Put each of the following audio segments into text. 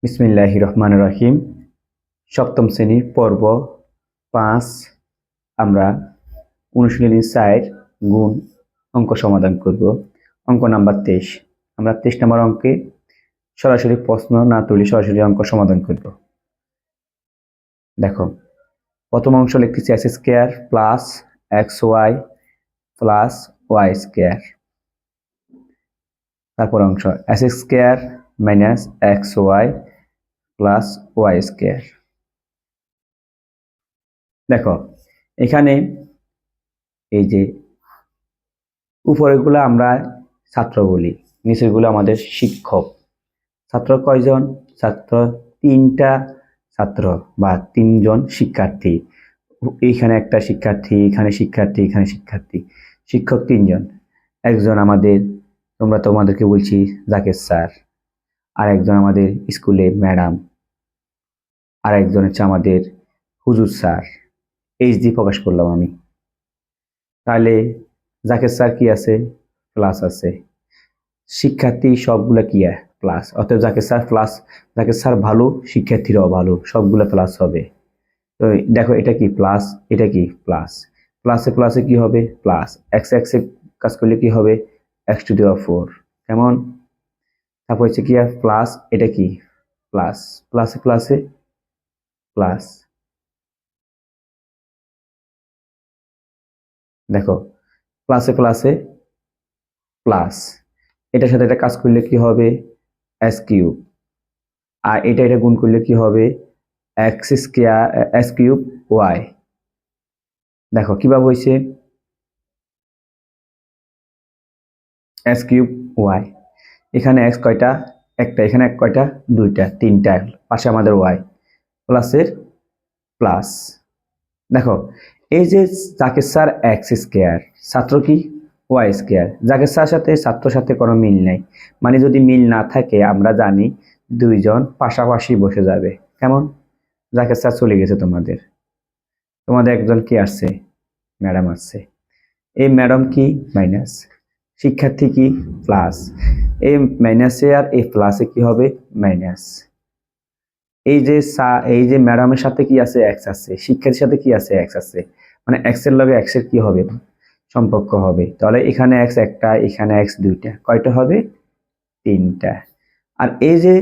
বিসমিল্লাহির রহমানির রহিম। সপ্তম শ্রেণীর পর্ব 5 আমরা অনুশীলনী 4 গুণ অঙ্ক সমাধান করব। অঙ্ক নাম্বার 23। আমরা 23 নম্বর অঙ্কে সরাসরি প্রশ্ন না তুলে সরাসরি অঙ্ক সমাধান করব। দেখো, প্রথম অংশ লিখতেছি x square plus x y plus y square. তারপর অংশ x square minus x y plus y square. দেখো, এখানে এই যে উপরেগুলো আমরা ছাত্র বলি, নিচেরগুলো আমাদের শিক্ষক। ছাত্র কয়জন? ছাত্র 3টা ছাত্র বা 3জন শিক্ষার্থী। এইখানে একটা শিক্ষার্থী, এখানে শিক্ষার্থী, এখানে শিক্ষার্থী। শিক্ষক 3জন। একজন আমাদের, তোমাদেরকে বলছি জাকের স্যার, আর একজন আমাদের স্কুলে ম্যাডাম, আর একজন হচ্ছে আমাদের হুজুর স্যার। এইচ ডি প্রকাশ করলাম আমি। তাহলে জাকের স্যার কি আছে? প্লাস আছে। শিক্ষার্থী সবগুলো কি প্লাস, অতএব Zaker sir plus. Zaker sir ভালো, শিক্ষার্থীরাও ভালো, সবগুলো প্লাস হবে। তো দেখো, এটা কি প্লাস, এটা কি প্লাস। প্লাসে প্লাসে কি হবে? প্লাস। এক্স এক্সে কাজ করলে কি হবে? X to the power 4। কেমন? তারপর হচ্ছে কি প্লাস, এটা কি প্লাস। প্লাসে প্লাসে প্লাস। দেখো, প্লাসে প্লাসে প্লাস। এটার সাথে এটা কাজ করলে কি হবে? S cube. আর এটা গুণ করলে কি হবে? X square s cube y. দেখো কিভাবে হয়েছে? S cube y. এখানে এক্স কয়টা? একটা। এখানে এক কয়টা? দুইটা। 3টা। পাশে আমাদের ওয়াই প্লাসের প্লাস। দেখো, এই যে জাকের স্যার এক্স স্কয়ার, ছাত্র কি ওয়াই স্কয়ার। জাকের স্যার সাথে ছাত্র সাথে কোনো মিল নাই। মানে যদি মিল না থাকে আমরা জানি দুইজন পাশাপাশি বসে যাবে। কেমন? জাকের স্যার চলে গেছে, তোমাদের একজন কি আসছে? ম্যাডাম আসছে। এই ম্যাডাম কি মাইনাস, শিক্ষার্থী কি প্লাস। এই মাইনাসে আর এই প্লাসে কি হবে? মাইনাস। এই যে ম্যাডামের সাথে কি আছে? এক্স আছে। শিক্ষার্থীর সাথে কি আছে? এক্স আছে। মানে এক্স এর লগে এক্স এর কি হবে? সম্পর্ক হবে। তাহলে এখানে এক্স একটা, এখানে এক্স দুইটা। কয়টা হবে? 3টা। আর এই যে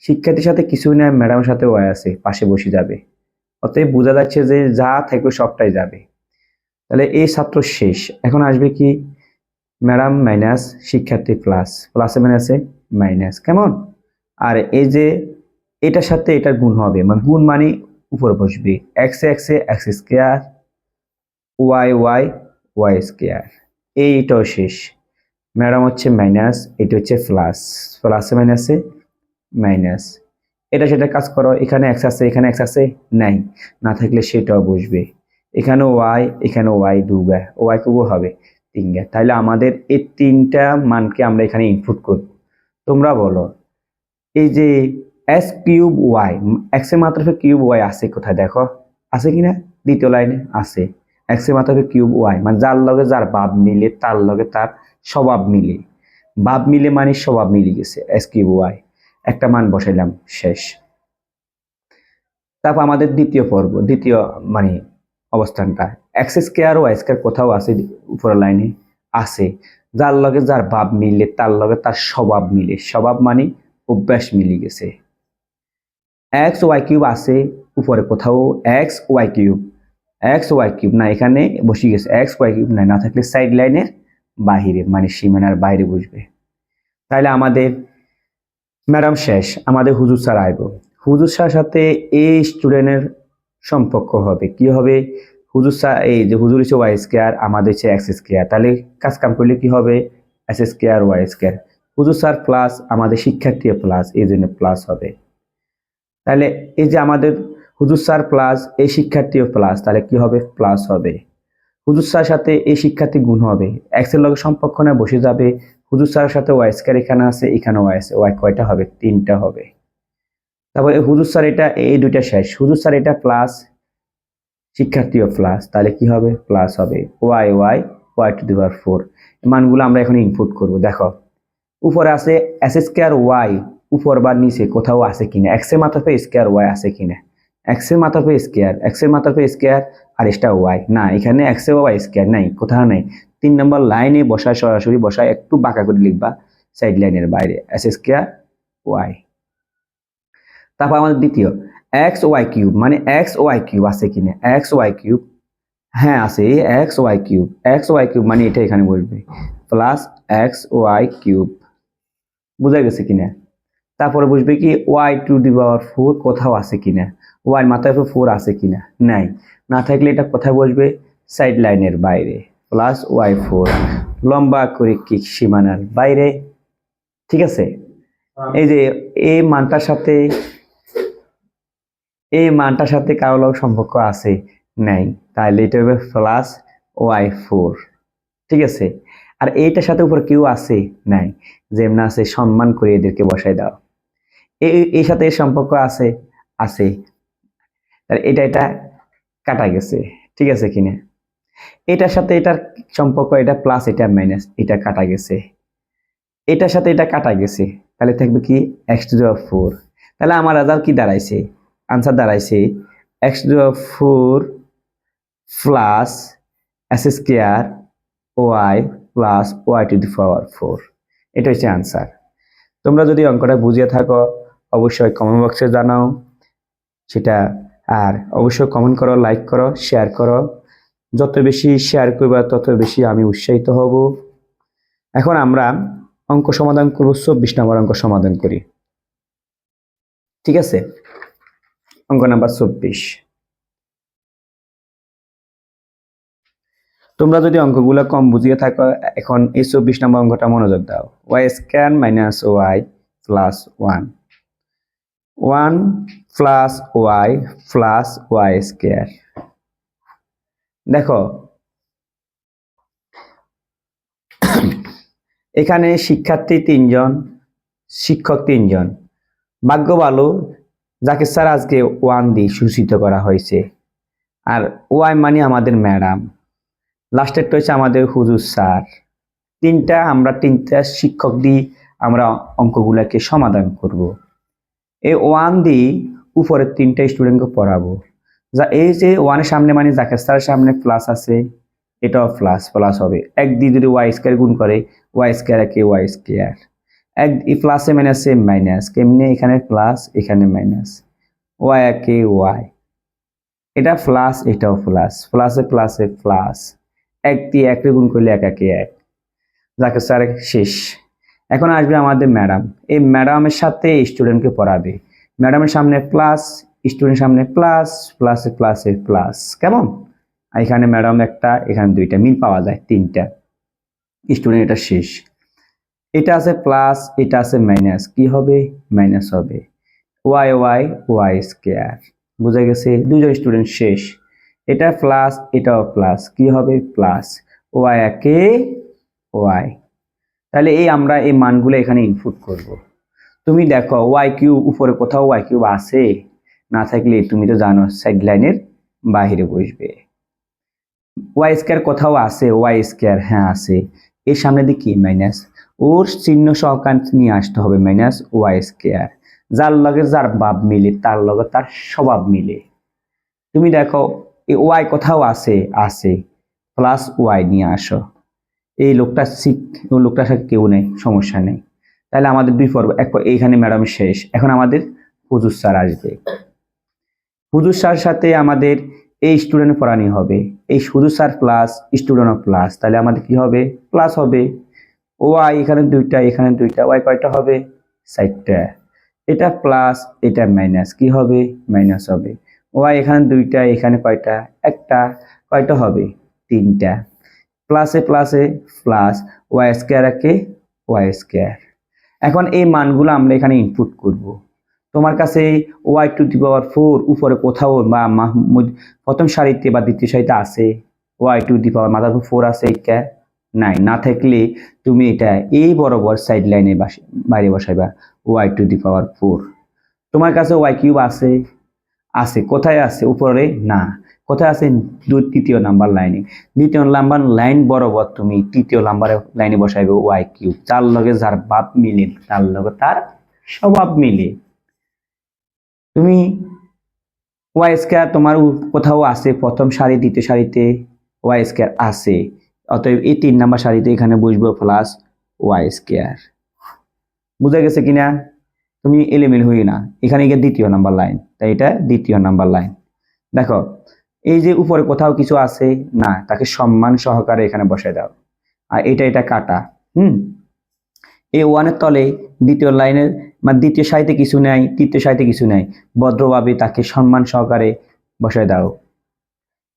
শিক্ষার্থীর সাথে কিছুই না, ম্যাডামের সাথে ওয়াই আছে, পাশে বসে যাবে। অতএব বোঝা যাচ্ছে যে যা থাকবে সবটাই যাবে। তাহলে এই ছাত্র শেষ। এখন আসবে কি? ম্যাডাম মাইনাস শিক্ষার্থী প্লাস, প্লাসে মাইনাসে মাইনাস। কেমন? আর এই যে এটার সাথে এটার গুণ হবে, মানে গুণ মানে উপরে বসবে। এক্স এক্সে x square, y y y square. এইটাও শেষ। ম্যাডাম হচ্ছে মাইনাস, এটা হচ্ছে প্লাস, প্লাসে মাইনাসে মাইনাস। এটা সেটা কাজ করো। এখানে এক্স আছে, এখানে এক্স আছে নাই, না থাকলে সেটাও বসবে। এখানে ওয়াই, এখানে ওয়াই দুগা, ওয়াই কুবো হবে 3গা। তাহলে আমাদের এই 3টা মানকে আমরা এখানে ইনপুট করব। তোমরা বলো, এই যে এস কিউব ওয়াই, এক্স এর মাত্রা কিউব ওয়াই আছে কোথায়? দেখো আছে কিনা? দ্বিতীয় লাইনে আছে। এক্স এর মাত্রা কিউব ওয়াই, মানে যার লগে যার ভাব মিলে তার লগে তার স্বভাব মিলে। ভাব মিলে মানে স্বভাব মিলে গেছে। এস কিউব ওয়াই একটা মান বসাইলাম, শেষ। তারপর আমাদের দ্বিতীয় পর্ব, দ্বিতীয় মানে অবস্থানটা, এক্স স্কয়ার ওয়াই স্কয়ার কোথাও আছে? উপরের লাইনে আছে। যার লগে যার ভাব মিলে তার লগে তার স্বভাব মিলে। স্বভাব মানে অভ্যাস মিলে গেছে। এক্স ওয়াই কিউব আছে উপরে কোথাও? X y cube, x y cube না, এখানে বসে গেছে। এক্স ওয়াই কিউব নাই, না থাকলে সাইড লাইনের বাহিরে, মানে সীমানার বাইরে বসবে। তাহলে আমাদের ম্যাডাম শেষ, আমাদের হুজুর স্যার আইব। হুজুর স্যার সাথে এই স্টুডেন্টের সম্পর্ক হবে কি হবে? হুজুর স্যার, এই যে হুজুর হচ্ছে ওয়াই স্কয়ার, আমাদের হচ্ছে এক্স স্কয়ার। তাহলে কাজ কাম করলে কি হবে? S square y square. হুজুর স্যার প্লাস, আমাদের শিক্ষার্থী প্লাস, এই জন্য প্লাস হবে। তাহলে এই যে আমাদের হুজুর স্যার প্লাস, এই শিক্ষার্থীও প্লাস, তাহলে কি হবে? প্লাস হবে। হুজুর স্যারের সাথে এই শিক্ষার্থী গুণ হবে, এক্স এর লগে সম্পর্ক না বসে যাবে। হুজুর স্যারের সাথে ওয়াই স্কয়ার এখানে আছে, এখানে ওয়াই আছে। ওয়াই কয়টা হবে? 3টা হবে। তারপর হুজুর স্যার এটা, এই দুইটা শেষ। হুজুর স্যার এটা প্লাস, শিক্ষার্থীও প্লাস, তাহলে কি হবে? প্লাস হবে। Y y y to the power 4। মানগুলো আমরা এখন ইনপুট করব। দেখো উপরে আছে এস স্কয়ার ওয়াই উপর বা নিচে কোথাও আছে কিনা, এক্স এর মাথার উপর স্কয়ার ওয়াই আছে কিনা, এক্স এর মাথার উপর স্কয়ার, এক্স এর মাথার উপর স্কয়ার আর এক্সট্রা ওয়াই, না এখানে এক্স এর ওয়াই স্কয়ার নাই, কোথাও নাই। 3 নম্বর লাইনে বসায়, সরাসরি বসায়, একটু বাঁকা করে লিখবা সাইড লাইনের বাইরে এস স্কয়ার ওয়াই। তারপর আমাদের দ্বিতীয় এক্স ওয়াই কিউব, মানে এক্স ওয়াই কিউব আছে কিনা, এক্স ওয়াই কিউব, হ্যাঁ আছে, x y cube, x y cube মানে এটা এখানে বসবে প্লাস এক্স ওয়াই কিউব, বুঝা গেছে কিনা। তারপরে বুঝবে কি ওয়াই টু দি পাওয়ার 4 কোথাও আছে কিনা, ওয়াই মাথায় 4 আছে কিনা, নাই, না থাকলে এটা কোথায় বসবে সাইড লাইনের বাইরে প্লাস ওয়াই 4 লম্বা করে কি সীমানার বাইরে, ঠিক আছে। এই যে এই মানটার সাথে কারো লগ সম্পর্ক আছে নাই, তাহলে এটা হবে প্লাস ওয়াই 4, ঠিক আছে। আর এইটার সাথে উপর কেউ আছে নাই, যেমন আছে সম্মান করে এদেরকে বসাই দাও, এই সাথে এর সম্পর্ক আছে, তাহলে এটা কাটা গেছে, ঠিক আছে কিনা। এটার সাথে এটার সম্পর্ক, এটা প্লাস এটা মাইনাস, এটা কাটা গেছে, এটার সাথে এটা কাটা গেছে, তাহলে থাকবে কি এক্স টু দি পাওয়ার 4। তাহলে আমার রেজাল্ট কি দাঁড়াইছে, আনসার দাঁড়াইছে x to the power 4 plus s square y plus y to the power 4, এটা হচ্ছে আনসার। তোমরা যদি অঙ্কটা বুঝিয়ে থাকো অবশ্যই কমেন্ট বক্সে জানাও সেটা, আর অবশ্যই কমেন্ট করো, লাইক করো, শেয়ার করো, যত বেশি শেয়ার করবা তত বেশি আমি উৎসাহিত হব। এখন আমরা অঙ্ক সমাধান করব, 24 নম্বর অঙ্ক সমাধান করি, ঠিক আছে। অঙ্ক নাম্বার 24। তোমরা যদি অঙ্কগুলো কম বুঝিয়ে থাকো এখন এই 24 নম্বর অঙ্কটা মনোযোগ দাও। Y square minus y plus 1 plus y square. দেখো এখানে শিক্ষার্থী 3 জন, শিক্ষক 3 জন, ভাগ্য ভালো যাকে স্যার আজকে 1 দিয়ে সূচিত করা হয়েছে, আর ওয়াই মানে আমাদের ম্যাডাম, লাস্টেরটা হচ্ছে আমাদের হুজুর স্যার। আমরা তিনটা শিক্ষক দিয়ে আমরা অঙ্কগুলোকে সমাধান করব। এই 1 দিয়ে উপরের 3টা স্টুডেন্টকে পড়াবো, যা এই যে 1 এর সামনে মানে জাকের স্যারের সামনে প্লাস আছে, এটাও প্লাস হবে। 1 দিয়ে যদি ওয়াই স্কয়ার গুণ করে, ওয়াই স্কয়ার একে ওয়াই স্কয়ার, এক প্লাসে মাইনাসে মাইনাস, কেমনে এখানে প্লাস এখানে মাইনাস, ওয়াই একে ওয়াই, এটা প্লাস এটাও প্লাসে প্লাস, 1 দিয়ে 1 গুণ করলে 1 একে 1, যাকে স্যার শেষ। এখন আসবে আমাদের ম্যাডাম, এই ম্যাডামের সাথে স্টুডেন্টকে পড়াবে, ম্যাডামের সামনে প্লাস, স্টুডেন্টের সামনে প্লাসে প্লাস, কেমন। এখানে ম্যাডাম একটা, এখানে 2টা, মিল পাওয়া যায় 3টা স্টুডেন্ট, এটা শেষ। এটা আছে প্লাস, এটা আছে মাইনাস, কি হবে মাইনাস হবে, ওয়াই স্কয়ার, বুঝা গেছে, 2 জন স্টুডেন্ট শেষ। এটা প্লাস এটাও প্লাস, কি হবে প্লাস ওয়াই একে ওয়াই। তাহলে আমরা এই মানগুলো এখানে ইনপুট করব। তুমি দেখো ওয়াই কিউব উপরে কোথাও ওয়াই কিউব আছে, না থাকলে তুমি তো জানো সাইড লাইনের বাইরে বসবে। ওয়াই স্কয়ার কোথাও আছে, ওয়াই স্কয়ার হ্যাঁ আছে, এর সামনে দিয়ে কি মাইনাস, ওর চিহ্ন সহকার নিয়ে আসতে হবে মাইনাস ওয়াই স্কয়ার, যার লগে যার ভাব মিলে তার লগে তার স্বভাব মিলে। তুমি দেখো এই ওয়াই কোথাও আছে প্লাস ওয়াই নিয়ে আসো, এই লোকটা ওই লোকটার সাথে কেউ নেই, সমস্যা নেই। তাহলে আমাদের 2 পর্ব, এইখানে ম্যাডাম শেষ। এখন আমাদের হুজুর স্যার আসবে, হুজুর স্যার সাথে আমাদের এই স্টুডেন্ট পড়ানি হবে, এই হুজুর স্যার প্লাস স্টুডেন্ট প্লাস, তাহলে আমাদের কি হবে প্লাস হবে। ওয়াই এখানে 2টা, এখানে 2টা, ওয়াই কয়টা হবে 4টা, এটা প্লাস এটা মাইনাস, কি হবে মাইনাস হবে। ওয়াই এখানে 2টা, এখানে কয়টা একটা, কয়টা হবে 3টা, প্লাসে প্লাস ওয়াই স্কয়ার একে ওয়াই স্কয়ার। এখন এই মানগুলো আমরা এখানে ইনপুট করব। তোমার কাছে ওয়াই টু দি পাওয়ার 4 উপরে কোথাও বা প্রথম সারিতে বা দ্বিতীয় সারিতে আছে, ওয়াই টু দি পাওয়ার মাথার 4 আছে, এটা নাই, না থাকলে তুমি এটা এই বরাবর সাইড লাইনে বাইরে বসাইবা ওয়াই টু দি পাওয়ার 4। তোমার কাছে ওয়াই কিউব আছে কোথায় আছে উপরে, না কোথায় আছে 3য় নাম্বার লাইনে, 2য় নাম্বার লাইন বরাবর তুমি 3য় নাম্বার লাইনে বসাইবে ওয়াই কিউব, যার লগে যার বাপ মিলে তার লগে তার স্বভাব মিলে। তুমি ওয়াই স্কয়ার তোমার কোথাও আছে প্রথম সারি দ্বিতীয় সারিতে ওয়াই স্কয়ার আছে, অতএব এই 3 নাম্বার সারিতে এখানে বসবো প্লাস ওয়াই স্কয়ার। বুঝা গেছে কিনা? তুমি এলিমেল হই না, এখানে গিয়ে দ্বিতীয় নাম্বার লাইন, তাই এটা দ্বিতীয় নাম্বার লাইন। দেখো এই যে উপরে কোথাও কিছু আছে না, তাকে সম্মান সহকারে এখানে বসায় দাও। আর এটা কাটা। এই ওয়ানের তলে দ্বিতীয় লাইনের মানে দ্বিতীয় সারিতে কিছু নাই, তৃতীয় সারিতে কিছু নাই, ভদ্রভাবে তাকে সম্মান সহকারে বসায় দাও।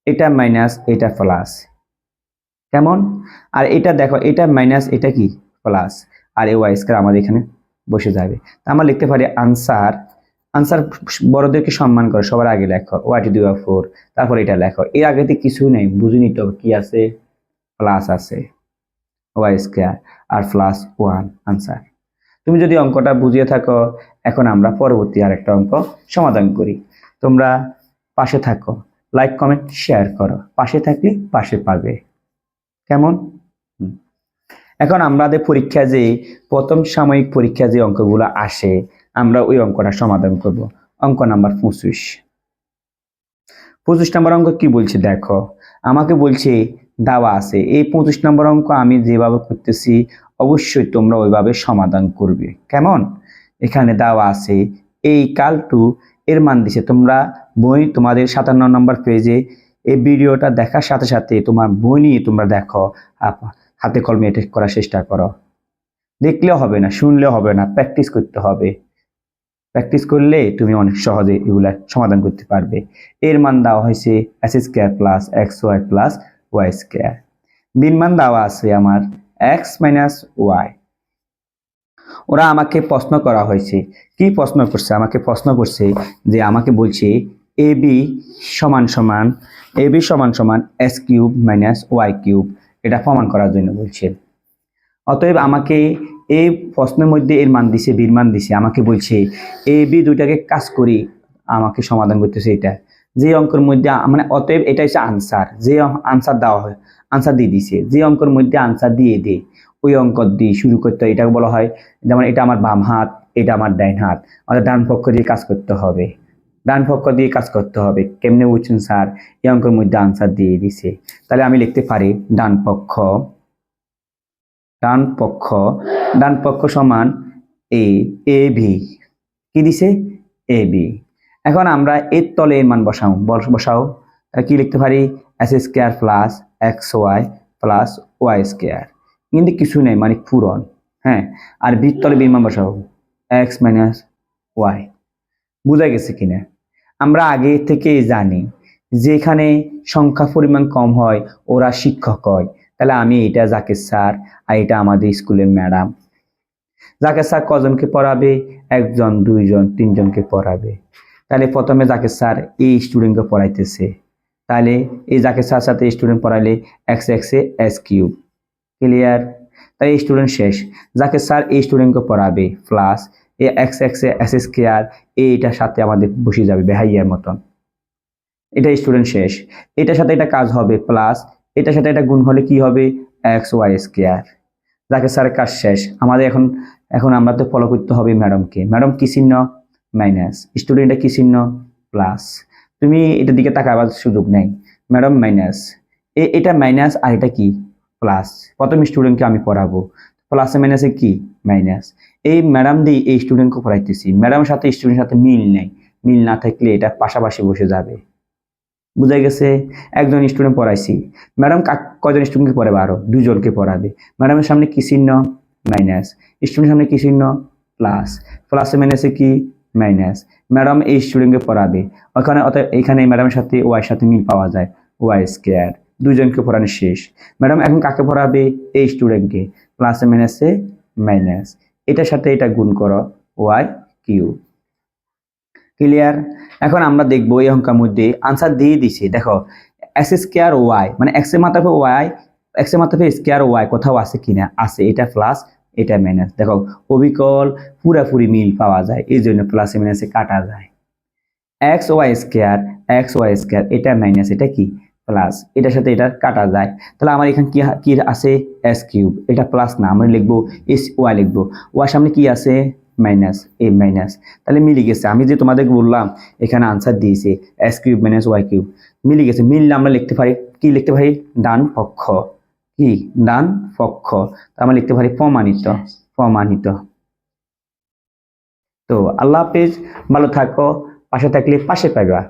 এটা মাইনাস, এটা প্লাস, কেমন? আর এটা দেখো, এটা মাইনাস, এটা কি প্লাস, আর এই ওয়াই স্কয়ার আমাদের এখানে বসে যাবে। আমরা লিখতে পারি আনসার। আনসার বড়দেরকে সম্মান করে সবার আগে লেখো ওয়াই টু দি পাওয়ার 4, তারপর এটা লেখো। এর আগেতে কিছু নেই, বুঝে নিতে হবে কি আছে, প্লাস আছে ওয়াই স্কয়ার আর প্লাস 1 আনসার। তুমি যদি অঙ্কটা বুঝিয়ে থাকো, এখন আমরা পরবর্তী আরেকটা অঙ্ক সমাধান করি। তোমরা পাশে থাকো, লাইক কমেন্ট শেয়ার করো, পাশে থাকলে পাশে পাবে, কেমন? এখন আমাদের পরীক্ষা যে প্রথম সাময়িক পরীক্ষা যে অঙ্কগুলো আসে, আমরা ওই অঙ্কটা সমাধান করব। অঙ্ক নাম্বার 25। 25 নম্বর অঙ্ক কি বলছে দেখো, আমাকে বলছে দেওয়া আছে এই 25 নম্বর অঙ্ক আমি যেভাবে করতেছি অবশ্যই তোমরা ওইভাবে সমাধান করবে, কেমন? এখানে দেওয়া আছে এই কাল টু এর মান দিছে, তোমরা বই তোমাদের 57 নম্বর পেজে এই ভিডিওটা দেখার সাথে সাথে তোমার বই নিয়ে তোমরা দেখো, হাতে কলমে এটা করার চেষ্টা করো। দেখলেও হবে না, শুনলেও হবে না, প্র্যাকটিস করতে হবে। প্র্যাকটিস করলে তুমি অনেক সহজে এগুলা সমাধান করতে পারবে। এর মান দেওয়া হয়েছে x square plus x y plus y square. বির মান দেওয়া আছে আমার এক্স মাইনাস ওয়াই। ওরা আমাকে প্রশ্ন করা হয়েছে, কি প্রশ্ন করছে? আমাকে প্রশ্ন করছে যে আমাকে বলছে এ বি সমান সমান x cube minus y cube, এটা প্রমাণ করার জন্য বলছে। অতএব আমাকে এই প্রশ্নের মধ্যে এর মান দিছে, বির মান দিছে, আমাকে বলছে এ বি দুইটাকে কাজ করি আমাকে সমাধান করতেছে এটা যে অঙ্কের মধ্যে, মানে অতএব এটা হচ্ছে আনসার। যে আনসার দেওয়া হয়, আনসার দিয়ে দিছে, যে অঙ্কের মধ্যে আনসার দিয়ে দে ওই অঙ্ক দিয়ে শুরু করতে হয়। এটাকে বলা হয়, যেমন এটা আমার বাম হাত, এটা আমার ডাইন হাত, আমাদের ডান পক্ষ দিয়ে কাজ করতে হবে, ডান পক্ষ দিয়ে কাজ করতে হবে। কেমনে বুঝছেন স্যার? এই অঙ্কের মধ্যে আনসার দিয়ে দিছে, তাহলে আমি লিখতে পারি ডান পক্ষ সমান এ বি, কি দিছে? A B. এখন আমরা এর তলে এর মান বসাও, কি লিখতে পারি? X square plus x y plus y square, কিন্তু কিছু নেই মানে পূরণ। হ্যাঁ, আর বির তলে বির মান বসাও এক্স মাইনাস ওয়াই। বুঝা গেছে কিনা? আমরা আগে থেকে জানি যেখানে সংখ্যা পরিমাণ কম হয় ওরা শিক্ষক হয়, তাহলে আমি এটা জাকের স্যার আর এটা আমাদের স্কুলের ম্যাডাম। জাকের স্যার কজনকে পড়াবে? একজন, দুইজন, তিনজনকে পড়াবে। তাহলে প্রথমে জাকের স্যার এই স্টুডেন্টকে পড়াইতেছে, তাহলে এই জাকের স্যার সাথে স্টুডেন্ট পড়াইলে x x a s cube, clear? তাই এই স্টুডেন্ট শেষ। জাকের স্যার এই স্টুডেন্টকে পড়াবে plus a x x a s square, এইটার সাথে আমাদের বসে যাবে বেহাইয়ার মতন, এটা স্টুডেন্ট শেষ। এটার সাথে এটা কাজ হবে প্লাস এটার সাথে এটা গুণ হলে কি হবে? X Y square. জাকের স্যারের কাজ শেষ। আমাদের এখন আমরা তো ফলো করতে হবে ম্যাডামকে। ম্যাডাম কি চিহ্ন? মাইনাস। স্টুডেন্টটা কি চিহ্ন? প্লাস। তুমি এটার দিকে তাকাবার সুযোগ নেই, ম্যাডাম মাইনাস, এটা মাইনাস আর এটা কি? প্লাস। প্রথম স্টুডেন্টকে আমি পড়াবো, প্লাসে মাইনাসে কি? মাইনাস। এই ম্যাডাম দিয়ে এই স্টুডেন্টকে পড়াইতেছি, ম্যাডামের সাথে স্টুডেন্টের সাথে মিল নেই, মিল না থাকলে এটা পাশাপাশি বসে যাবে। বুঝা গেছে? একজন স্টুডেন্ট পড়াইছি, ম্যাডাম কয়জন স্টুডেন্টকে পড়াবে? আরো দুজনকে পড়াবে। ম্যাডামের সামনে কি চিহ্ন? মাইনাস। স্টুডেন্টের সামনে কি চিহ্ন? প্লাস। প্লাসে মাইনাসে কি? মাইনাস। ম্যাডাম এই স্টুডেন্টকে পড়াবে, ওখানে অর্থাৎ এখানে ম্যাডামের সাথে ওয়াই সাথে মিল পাওয়া যায়, ওয়াই স্কয়ার। দুজনকে পড়ানো শেষ। ম্যাডাম এখন কাকে পড়াবে? এই স্টুডেন্টকে। প্লাসে মাইনাসে মাইনাস, এটার সাথে এটা গুণ করো, ওয়াই কিউব। ক্লিয়ার? এখন আমরা দেখবো এই অঙ্কের মধ্যে আনসার দিয়ে দিছে, দেখো এক্স স্কয়ার ওয়াই মানে এক্স এর মাত্রা ওয়াই, এক্স এর মাত্রা স্কয়ার ওয়াই কোথাও আছে কিনা? আছে, এটা প্লাস এটা মাইনাস। দেখো অবিকল পুরাপুরি মিল পাওয়া যায়, এই জন্য প্লাসে মাইনাসে কাটা যায়। এক্স ওয়াই স্কয়ার এটা মাইনাস, এটা কি? প্লাস। এটার সাথে এটা কাটা যায়, তাহলে আমার এখানে কি আছে? S cube. এটা প্লাস না, আমরা লিখবো এস ওয়াই লিখবো। ওয়াই সামনে কি আছে? মাইনাস এ মাইনাস, তাহলে মিলে গেছে। আমি যে তোমাদেরকে বললাম এখানে আনসার দিয়েছে x cube minus y cube, মিলে গেছে। মিললে আমরা লিখতে পারি কি লিখতে পারি, ডান পক্ষ, কি ডান পক্ষ, আমরা লিখতে পারি প্রমাণিত, প্রমাণিত। তো আল্লাহ হাফেজ, ভালো থাকো, পাশে থাকলে পাশে পাইবা।